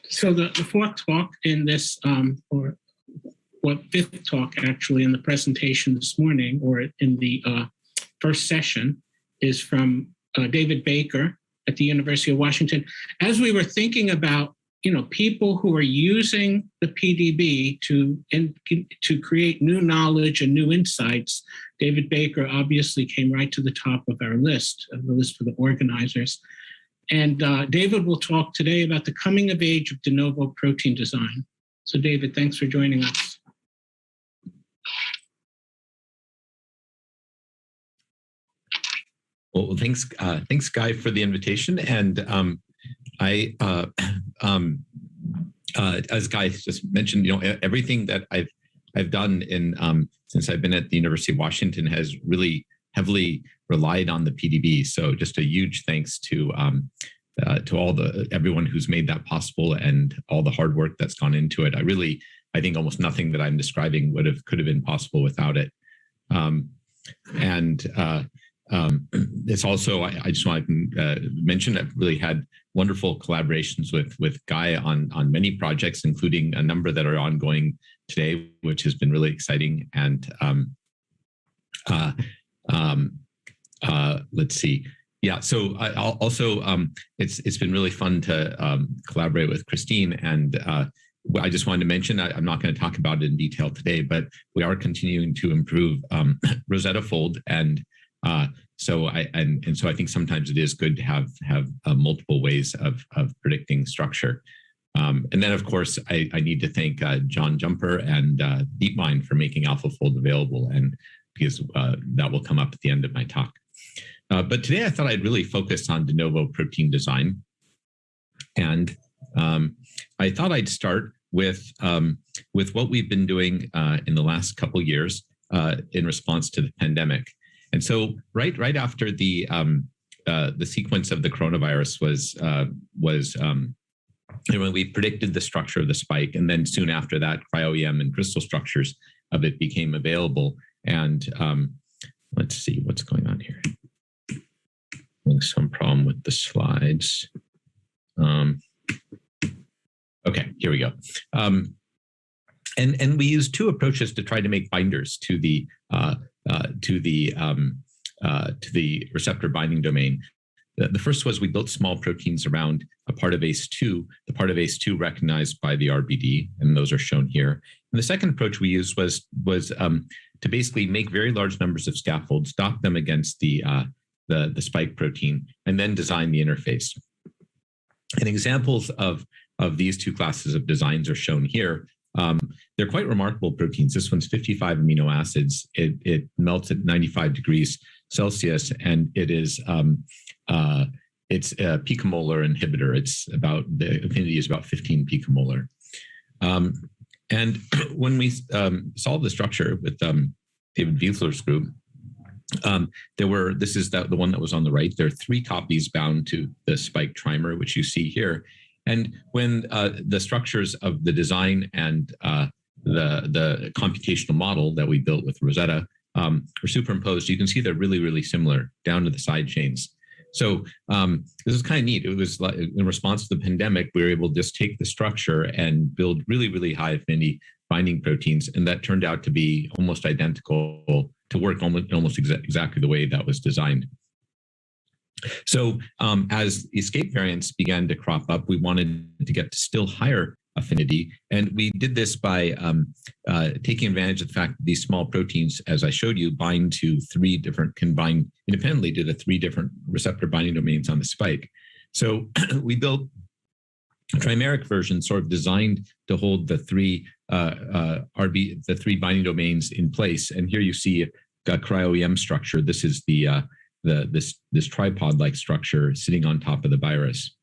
So the fourth talk in this, or what fifth talk actually in the presentation this morning, or in the first session, is from David Baker at the University of Washington. As we were thinking about, people who are using the PDB to create new knowledge and new insights, David Baker obviously came right to the top of our list, the list for the organizers. And David will talk today about the coming of age of de novo protein design. So David, thanks for joining us. Well, thanks, Guy, for the invitation. And as Guy just mentioned, everything that I've done since I've been at the University of Washington has really heavily relied on the PDB. So just a huge thanks to everyone who's made that possible and all the hard work that's gone into it. I think almost nothing that I'm describing could have been possible without it. It's also, I just want to mention, I've really had wonderful collaborations with Guy on many projects, including a number that are ongoing today, which has been really exciting. And let's see. Yeah, so it's been really fun to collaborate with Christine. And I just wanted to mention, I'm not going to talk about it in detail today, but we are continuing to improve Rosetta Fold. And so I think sometimes it is good to have multiple ways of predicting structure. And then, of course, I need to thank John Jumper and DeepMind for making AlphaFold available, and because that will come up at the end of my talk. But today I thought I'd really focus on de novo protein design. And I thought I'd start with what we've been doing in the last couple of years in response to the pandemic. And so right after the sequence of the coronavirus was when we predicted the structure of the spike, and then soon after that, cryo-EM and crystal structures of it became available. And let's see what's going on here. Some problem with the slides. Okay, here we go. And we used two approaches to try to make binders to the receptor binding domain. The first was we built small proteins around a part of ACE2, the part of ACE2 recognized by the RBD, and those are shown here. And the second approach we used was to basically make very large numbers of scaffolds, dock them against the spike protein, and then design the interface. And examples of these two classes of designs are shown here. They're quite remarkable proteins. This one's 55 amino acids. It melts at 95 degrees Celsius, and it's a picomolar inhibitor. The affinity is about 15 picomolar. And when we solved the structure with David Wiesler's group, this is the one that was on the right. There are 3 copies bound to the spike trimer, which you see here. And when the structures of the design and the computational model that we built with Rosetta were superimposed, you can see they're really, really similar down to the side chains. So this is kind of neat. It was like in response to the pandemic, we were able to just take the structure and build really, really high affinity binding proteins. And that turned out to be almost identical, to work almost exactly the way that was designed. So as escape variants began to crop up, we wanted to get to still higher affinity. And we did this by taking advantage of the fact that these small proteins, as I showed you, can bind independently to the 3 different receptor binding domains on the spike. So we built a trimeric version sort of designed to hold the 3 binding domains in place. And here you see a cryoEM structure. This is this tripod-like structure sitting on top of the virus.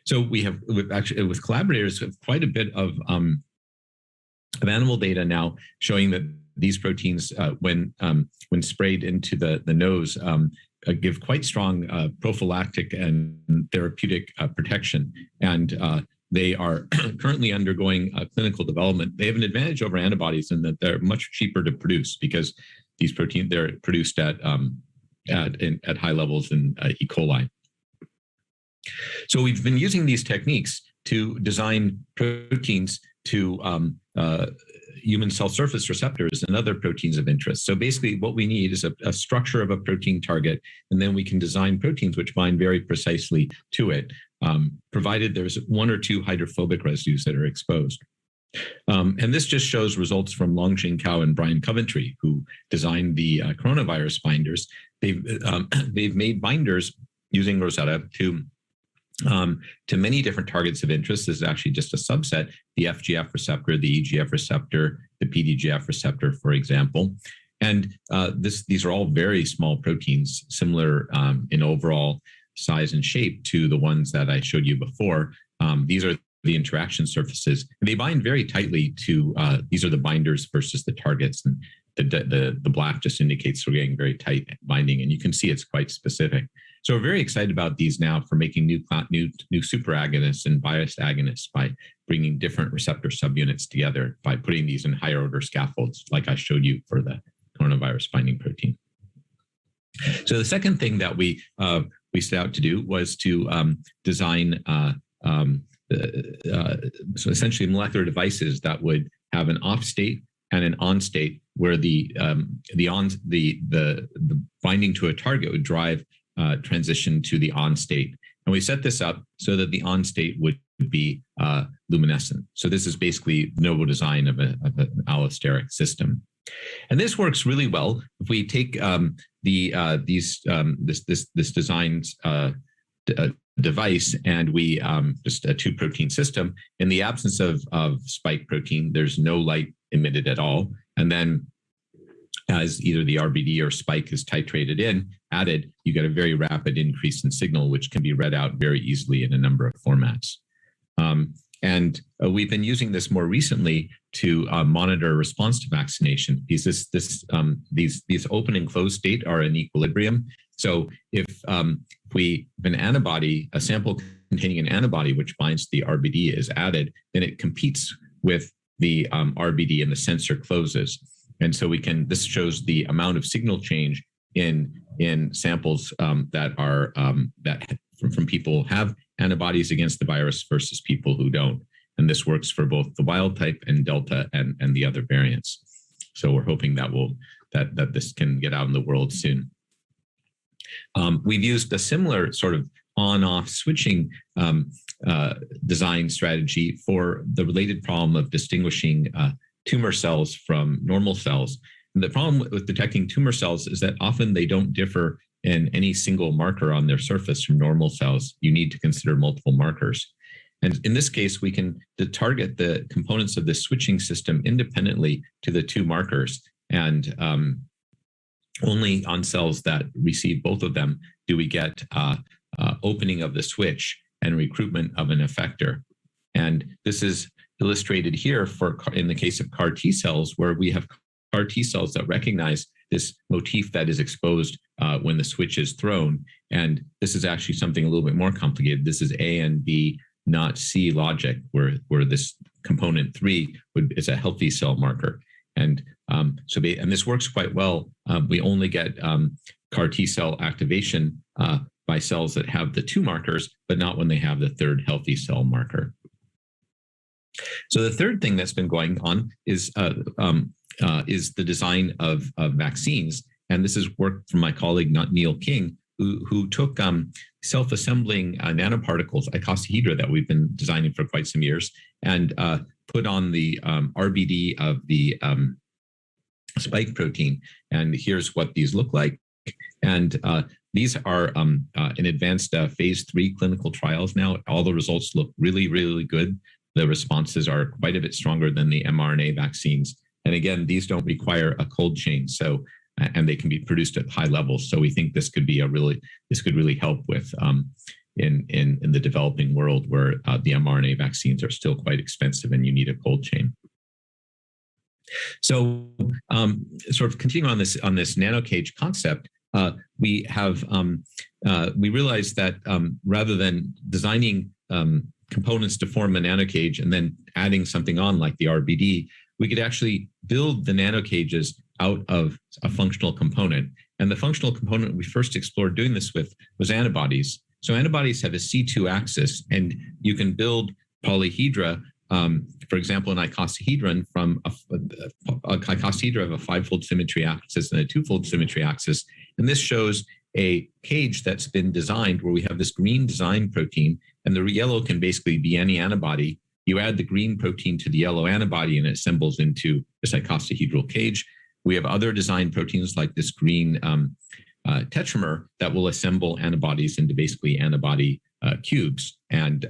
So we've actually, with collaborators, have quite a bit of animal data now showing that these proteins, when sprayed into the nose, give quite strong prophylactic and therapeutic protection. And they are currently undergoing clinical development. They have an advantage over antibodies in that they're much cheaper to produce because these proteins, they're produced at high levels in E. coli. So we've been using these techniques to design proteins to human cell surface receptors and other proteins of interest. So basically what we need is a structure of a protein target, and then we can design proteins which bind very precisely to it, provided there's 1 or 2 hydrophobic residues that are exposed. And this just shows results from Longjing Cao and Brian Coventry, who designed the coronavirus binders. They've made binders using Rosetta to many different targets of interest. This is actually just a subset: the FGF receptor, the EGF receptor, the PDGF receptor, for example. And these are all very small proteins, similar in overall size and shape to the ones that I showed you before. These are the interaction surfaces. And they bind very tightly to, these are the binders versus the targets. And the black just indicates we're getting very tight binding, and you can see it's quite specific. So we're very excited about these now for making new superagonists and biased agonists by bringing different receptor subunits together by putting these in higher order scaffolds, like I showed you for the coronavirus binding protein. So the second thing that we set out to do was to design so essentially molecular devices that would have an off state and an on state, where the binding to a target would drive transition to the on state. And we set this up so that the on state would be luminescent. So this is basically Novo design of an allosteric system. And this works really well if we take this design's device, and we just a 2-protein system. In the absence of spike protein, there's no light emitted at all. And then as either the RBD or spike is added, you get a very rapid increase in signal, which can be read out very easily in a number of formats. And we've been using this more recently to monitor response to vaccination, because these open and closed state are in equilibrium. So if an antibody, a sample containing an antibody which binds to the RBD is added, then it competes with the RBD and the sensor closes. And so this shows the amount of signal change in samples that are from people who have antibodies against the virus versus people who don't. And this works for both the wild type and Delta and the other variants. So we're hoping that this can get out in the world soon. We've used a similar sort of on-off switching design strategy for the related problem of distinguishing tumor cells from normal cells. And the problem with detecting tumor cells is that often they don't differ in any single marker on their surface from normal cells. You need to consider multiple markers. And in this case, we can target the components of this switching system independently to the 2 markers. And only on cells that receive both of them do we get opening of the switch and recruitment of an effector. And this is illustrated here in the case of CAR T cells, where we have CAR T cells that recognize this motif that is exposed when the switch is thrown. And this is actually something a little bit more complicated. This is A and B, not C logic, where this component 3 is a healthy cell marker. And and this works quite well. We only get CAR T cell activation by cells that have the 2 markers, but not when they have the 3rd healthy cell marker. So the third thing that's been going on is the design of vaccines. And this is work from my colleague, Neil King, who took self-assembling nanoparticles, icosahedra, that we've been designing for quite some years, and put on the RBD of the spike protein. And here's what these look like. And these are in advanced phase 3 clinical trials now. All the results look really, really good. The responses are quite a bit stronger than the mRNA vaccines. And again, these don't require a cold chain, so and they can be produced at high levels. So we think this could really help with in the developing world, where the mRNA vaccines are still quite expensive and you need a cold chain. So sort of continuing on this nanocage concept, we realized that rather than designing components to form a nanocage and then adding something on like the RBD, we could actually build the nanocages out of a functional component. And the functional component we first explored doing this with was antibodies. So antibodies have a C2 axis, and you can build polyhedra. For example, an icosahedron from a icosahedra of a 5-fold symmetry axis and a 2-fold symmetry axis. And this shows a cage that's been designed where we have this green design protein, and the yellow can basically be any antibody. You add the green protein to the yellow antibody and it assembles into this icosahedral cage. We have other design proteins like this green tetramer that will assemble antibodies into basically antibody cubes. And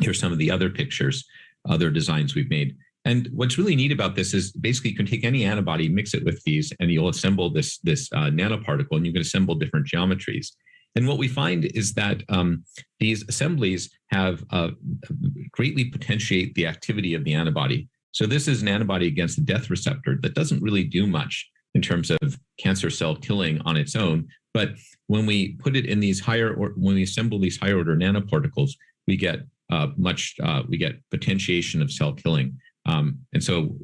here's some of the other pictures, other designs we've made. And what's really neat about this is basically you can take any antibody, mix it with these, and you'll assemble this nanoparticle, and you can assemble different geometries. And what we find is that these assemblies have greatly potentiate the activity of the antibody. So this is an antibody against the death receptor that doesn't really do much in terms of cancer cell killing on its own. But when we put it in these when we assemble these higher order nanoparticles, we get we get potentiation of cell killing. And so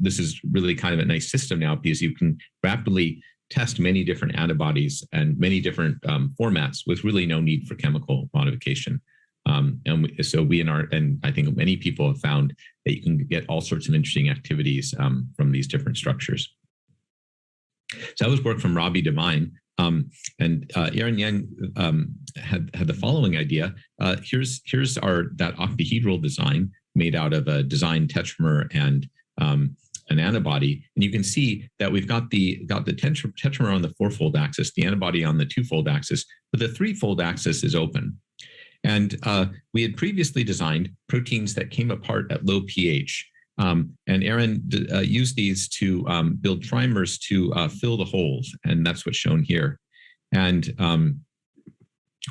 this is really kind of a nice system now because you can rapidly test many different antibodies and many different formats with really no need for chemical modification. And I think many people have found that you can get all sorts of interesting activities from these different structures. So that was work from Robbie Devine. And Aaron Yang had the following idea. Here's that octahedral design made out of a designed tetramer and an antibody. And you can see that we've got the tetramer on the 4-fold axis, the antibody on the 2-fold axis, but the 3-fold axis is open. And we had previously designed proteins that came apart at low pH. And Aaron used these to build trimers to fill the holes, and that's what's shown here. And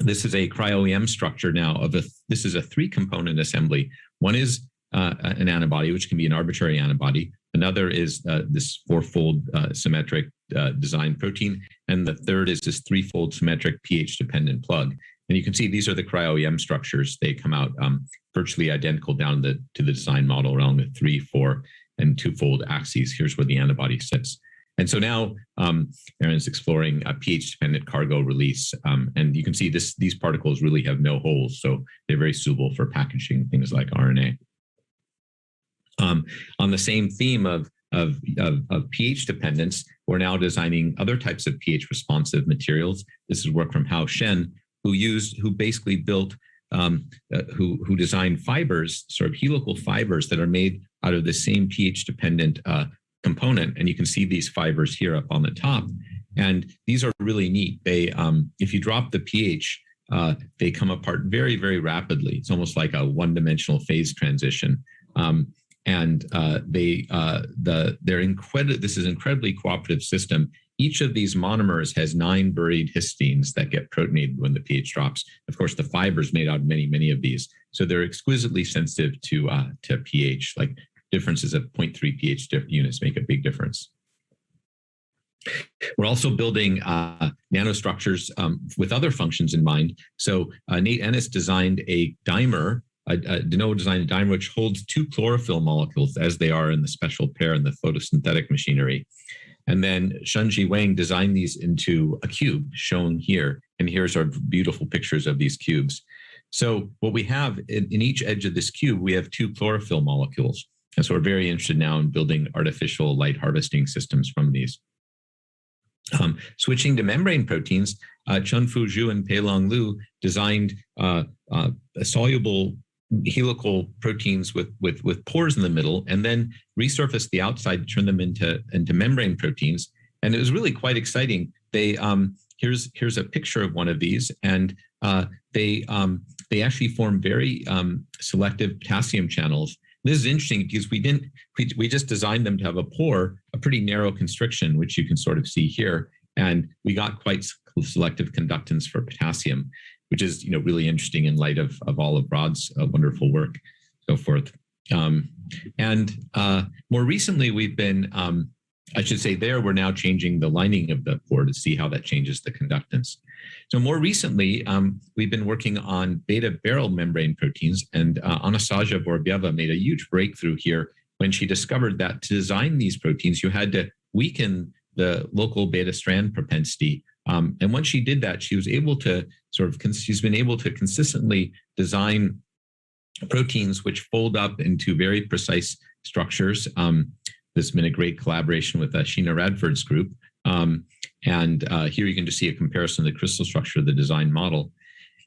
this is a Cryoem structure now this is a 3-component assembly. One is an antibody, which can be an arbitrary antibody. Another is this 4-fold symmetric design protein. And the third is this 3-fold symmetric pH-dependent plug. And you can see these are the Cryoem structures. They come out virtually identical down to the design model around the 3, 4, and 2-fold axes. Here's where the antibody sits. And so now Aaron's exploring a pH-dependent cargo release. And you can see these particles really have no holes, so they're very suitable for packaging things like RNA. On the same theme of pH dependence, we're now designing other types of pH-responsive materials. This is work from Hao Shen, who basically built, who designed fibers, sort of helical fibers that are made out of the same pH-dependent component. And you can see these fibers here up on the top. And these are really neat. They, if you drop the pH, they come apart very, very rapidly. It's almost like a one-dimensional phase transition. And they're incredible. This is an incredibly cooperative system. Each of these monomers has 9 buried histidines that get protonated when the pH drops. Of course, the fiber's made out of many, many of these. So they're exquisitely sensitive to pH. Like differences of 0.3 pH units make a big difference. We're also building nanostructures with other functions in mind. So Nate Ennis designed a dimer. Novo designed a dimer which holds 2 chlorophyll molecules as they are in the special pair in the photosynthetic machinery. And then Shunji Wang designed these into a cube shown here. And here's our beautiful pictures of these cubes. So what we have in each edge of this cube, we have 2 chlorophyll molecules. And so we're very interested now in building artificial light harvesting systems from these. Switching to membrane proteins, Chunfu Zhu and Peilong Liu designed soluble helical proteins with pores in the middle, and then resurfaced the outside to turn them into membrane proteins. And it was really quite exciting. They here's a picture of one of these, and they actually form very selective potassium channels. This is interesting because we just designed them to have a pore, a pretty narrow constriction, which you can sort of see here, and we got quite selective conductance for potassium, which is really interesting in light of all of Rod's wonderful work, so forth. And more recently, we've been, we're now changing the lining of the pore to see how that changes the conductance. So more recently, we've been working on beta barrel membrane proteins, and Anastasia Vorbyeva made a huge breakthrough here when she discovered that to design these proteins, you had to weaken the local beta strand propensity. And once she did that, she was able to she's been able to consistently design proteins which fold up into very precise structures. This has been a great collaboration with Sheena Radford's group. Here you can just see a comparison of the crystal structure of the design model.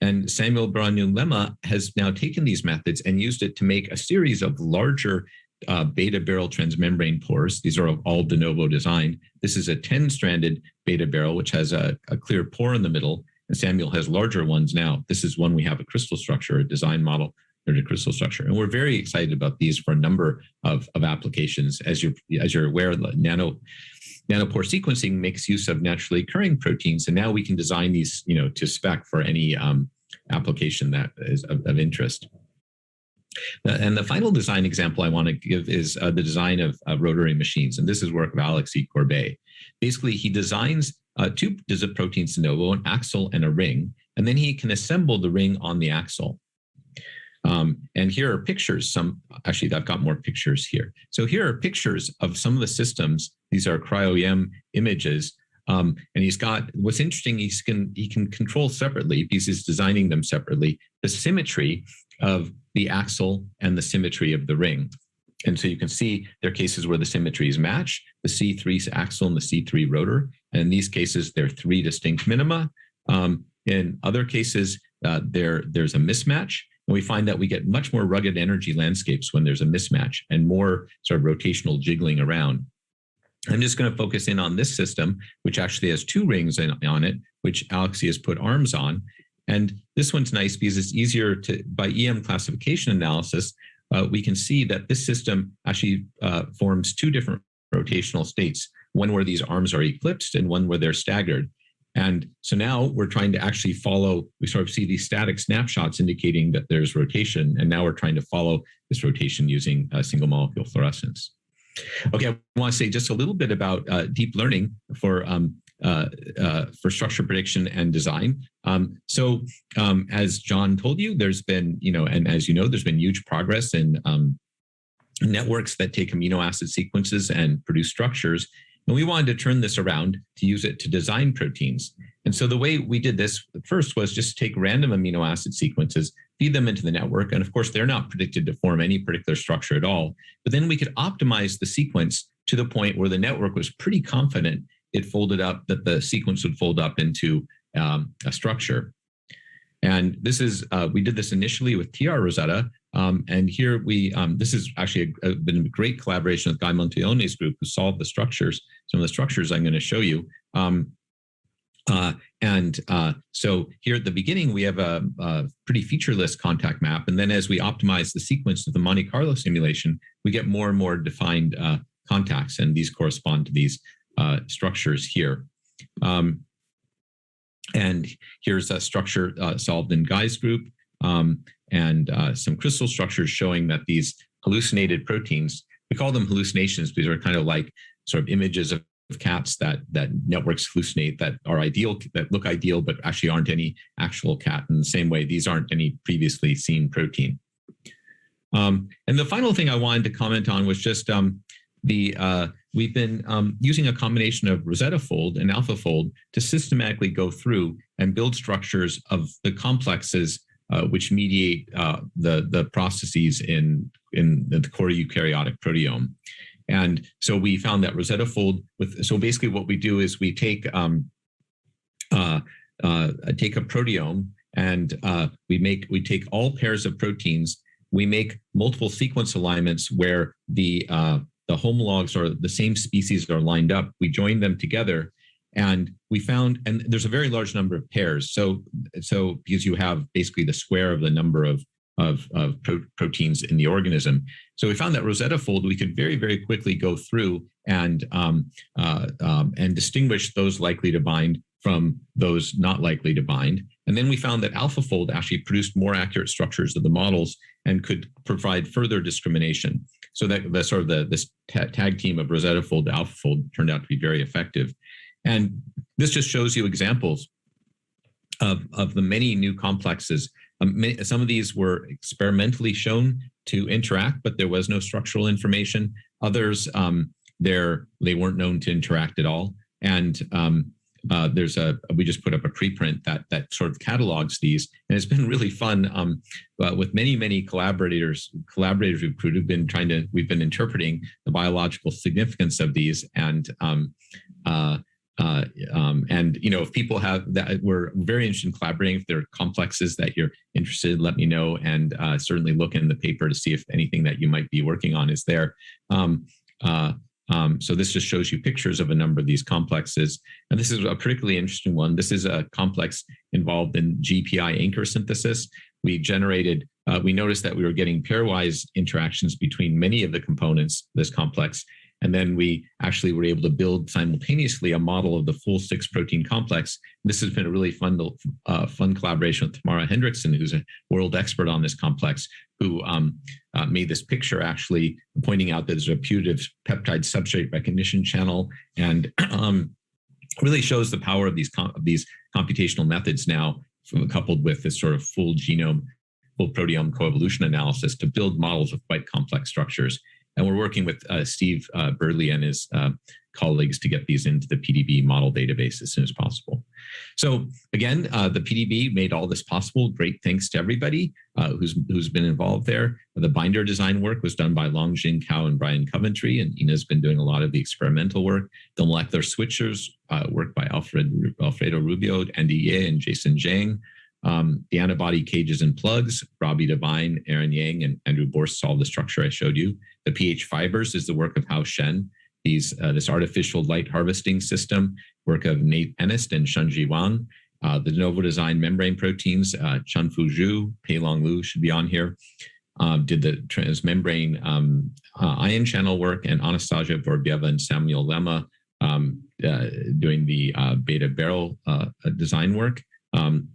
And Samuel Baranu-Lema has now taken these methods and used it to make a series of larger beta barrel transmembrane pores. These are all de novo designed. This is a 10-stranded beta barrel, which has a clear pore in the middle. And Samuel has larger ones now. This is one we have a crystal structure, a design model, or a crystal structure. And we're very excited about these for a number of applications. As you're aware, nanopore sequencing makes use of naturally occurring proteins. And now we can design these, to spec for any application that is of interest. And the final design example I want to give is the design of Rotary Machines. And this is work of Alex E. Corbet. Basically, he designs two proteins de novo, an axle and a ring, and then he can assemble the ring on the axle. And here are pictures. Actually, I've got more pictures here. So here are pictures of some of the systems. These are CryoEM Images. And he's got, what's interesting, he can control separately, because he's designing them separately, the symmetry of the axle and the symmetry of the ring. And so you can see there are cases where the symmetries match, the C3 axle and the C3 rotor. And in these cases, there are 3 distinct minima. In other cases, there's a mismatch. And we find that we get much more rugged energy landscapes when there's a mismatch and more sort of rotational jiggling around. I'm just going to focus in on this system, which actually has 2 rings on it, which Alexi has put arms on. And this one's nice because it's easier to, by EM classification analysis, we can see that this system actually forms 2 different rotational states, one where these arms are eclipsed and one where they're staggered. And so now we're trying to actually follow, we sort of see these static snapshots indicating that there's rotation. And now we're trying to follow this rotation using single molecule fluorescence. Okay, I want to say just a little bit about deep learning for structure prediction and design. As John told you, there's been, and as you know, there's been huge progress in networks that take amino acid sequences and produce structures. And we wanted to turn this around to use it to design proteins. And so the way we did this first was just take random amino acid sequences, feed them into the network. And of course, they're not predicted to form any particular structure at all. But then we could optimize the sequence to the point where the network was pretty confident it folded up, that the sequence would fold up into a structure. And this is, we did this initially with TR Rosetta. And here this is actually been a great collaboration with Guy Montaglione's group, who solved the structures, some of the structures I'm going to show you. So here at the beginning, we have a pretty featureless contact map. And then as we optimize the sequence of the Monte Carlo simulation, we get more and more defined contacts. And these correspond to these structures here. And here's a structure solved in Guy's group, and some crystal structures showing that these hallucinated proteins, we call them hallucinations because they're kind of like sort of images of cats that networks hallucinate, that are ideal, that look ideal, but actually aren't any actual cat. In the same way, these aren't any previously seen protein. And the final thing I wanted to comment on was just we've been using a combination of Rosetta fold and AlphaFold to systematically go through and build structures of the complexes which mediate the processes in the core eukaryotic proteome. And so we found that Rosetta fold so basically what we do is we take a proteome and we take all pairs of proteins, we make multiple sequence alignments where the homologs or the same species are lined up. We join them together, and we found, and there's a very large number of pairs. So because you have basically the square of the number of proteins in the organism. So we found that Rosetta fold, we could very, very quickly go through and distinguish those likely to bind from those not likely to bind. And then we found that AlphaFold actually produced more accurate structures of the models and could provide further discrimination. So that this tag team of Rosetta fold to AlphaFold turned out to be very effective. And this just shows you examples of the many new complexes. Some of these were experimentally shown to interact, but there was no structural information. Others, they weren't known to interact at all. And we just put up a preprint that sort of catalogs these, and it's been really fun. With many collaborators we've recruited, we've been interpreting the biological significance of these, and if people have that, we're very interested in collaborating. If there are complexes that you're interested, let me know, and certainly look in the paper to see if anything that you might be working on is there. So this just shows you pictures of a number of these complexes. And this is a particularly interesting one. This is a complex involved in GPI anchor synthesis. We noticed that we were getting pairwise interactions between many of the components of this complex. And then we actually were able to build simultaneously a model of the full 6-protein complex. This has been a really fun collaboration with Tamara Hendrickson, who's a world expert on this complex, who made this picture actually pointing out that there's a putative peptide substrate recognition channel, and really shows the power of these computational methods now, coupled with this sort of full proteome coevolution analysis to build models of quite complex structures. And we're working with Steve Burley and his colleagues to get these into the PDB model database as soon as possible. So again, the PDB made all this possible. Great thanks to everybody who's been involved there. The binder design work was done by Longjing Cao and Brian Coventry, and Ina's been doing a lot of the experimental work. The molecular switchers work by Alfredo Rubio, Andy Ye, and Jason Zhang. The antibody cages and plugs, Robbie Devine, Aaron Yang, and Andrew Borst solved the structure I showed you. The pH fibers is the work of Hao Shen. This artificial light harvesting system, work of Nate Ennist and Shunji Wang. The Novo design membrane proteins, Chunfu Zhu, Peilong Lu should be on here. Did the transmembrane ion channel work, and Anastasia Vorbieva and Samuel Lema doing the beta barrel design work.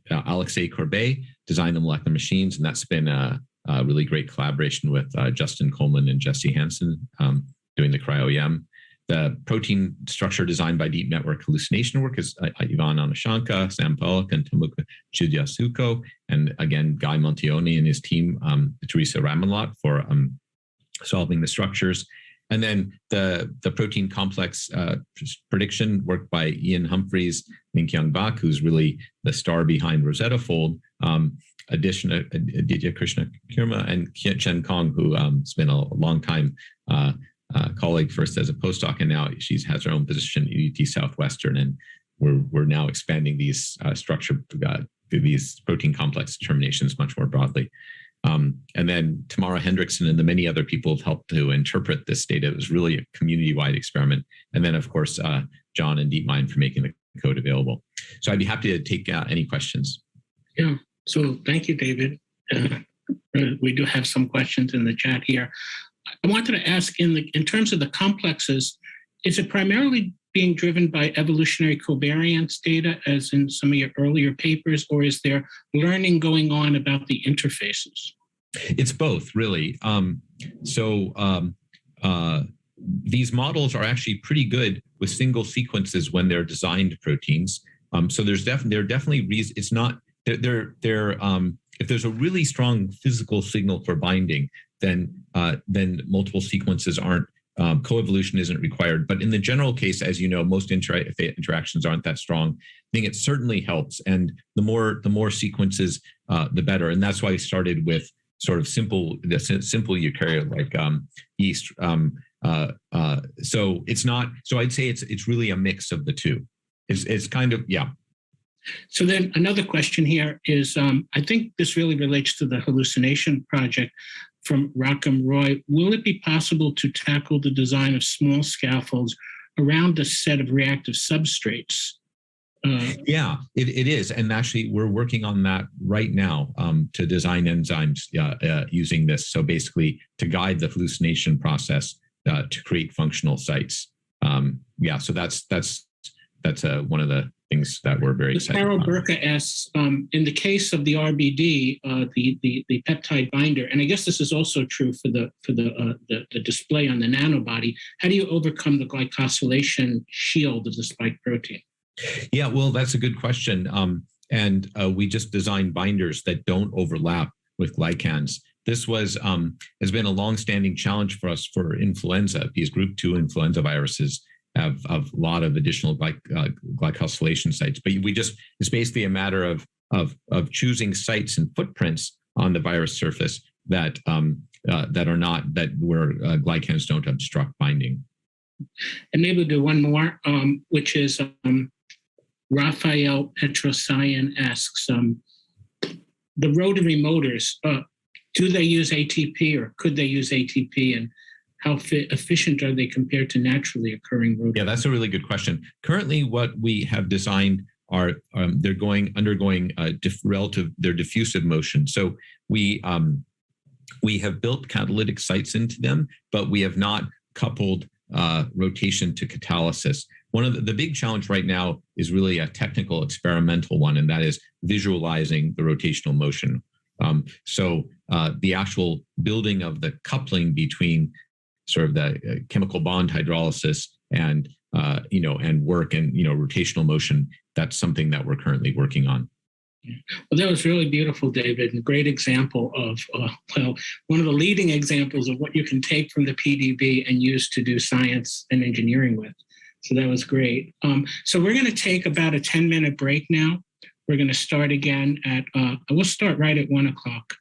Alexei Courbet designed the molecular machines, and that's been a really great collaboration with Justin Coleman and Jesse Hansen doing the CryoEM. The protein structure designed by Deep Network Hallucination work is Ivan Anashanka, Sam Pollock, and Tomoka Chidyasuko, and again, Guy Montioni and his team, Teresa Ramanlot, for solving the structures. And then the protein complex prediction work by Ian Humphreys, Ming-Kyung Bak, who's really the star behind Rosetta Fold, Aditya Krishna Kirma, and Chen Kong, who has been a long time colleague, first as a postdoc, and now she has her own position at UT Southwestern. And we're now expanding these these protein complex determinations much more broadly. And then Tamara Hendrickson and the many other people have helped to interpret this data. It was really a community-wide experiment. And then, of course, John and DeepMind for making the code available. So I'd be happy to take any questions. Yeah, so thank you, David. We do have some questions in the chat here. I wanted to ask, in terms of the complexes, is it primarily being driven by evolutionary covariance data, as in some of your earlier papers, or is there learning going on about the interfaces? It's both, really. These models are actually pretty good with single sequences when they're designed proteins. So there are definitely reasons. It's not if there's a really strong physical signal for binding, then multiple sequences aren't. Coevolution isn't required, but in the general case, as you know, most interactions aren't that strong. I think it certainly helps, and the more sequences, the better. And that's why I started with sort of simple eukaryote like yeast. So it's not. So I'd say it's really a mix of the two. It's kind of, yeah. So then another question here is, I think this really relates to the hallucination project from Rakam Roy. Will it be possible to tackle the design of small scaffolds around a set of reactive substrates? Yeah, it is. And actually, we're working on that right now to design enzymes using this. So basically, to guide the hallucination process to create functional sites. So that's one of the things that we're very excited about. Carol Burka asks, in the case of the RBD, the peptide binder, and I guess this is also true for the display on the nanobody, how do you overcome the glycosylation shield of the spike protein? Yeah, well, that's a good question. And we just designed binders that don't overlap with glycans. This has been a longstanding challenge for us for influenza, these group 2 influenza viruses. have a lot of additional glycosylation sites. But it's basically a matter of choosing sites and footprints on the virus surface that where glycans don't obstruct binding. And maybe we'll do one more, which is Raphael Petrosian asks, the rotary motors, do they use ATP or could they use ATP, and how efficient are they compared to naturally occurring rotary? Yeah, that's a really good question. Currently, what we have designed are they're undergoing their diffusive motion. So we have built catalytic sites into them, but we have not coupled rotation to catalysis. One of the big challenge right now is really a technical experimental one, and that is visualizing the rotational motion. So the actual building of the coupling between sort of the chemical bond hydrolysis and work and rotational motion, that's something that we're currently working on. Well, that was really beautiful, David, and a great example of, one of the leading examples of what you can take from the PDB and use to do science and engineering with. So that was great. So we're going to take about a 10-minute break now. We're going to start again we'll start right at 1 o'clock.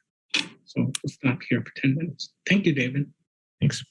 So we'll stop here for 10 minutes. Thank you, David. Thanks.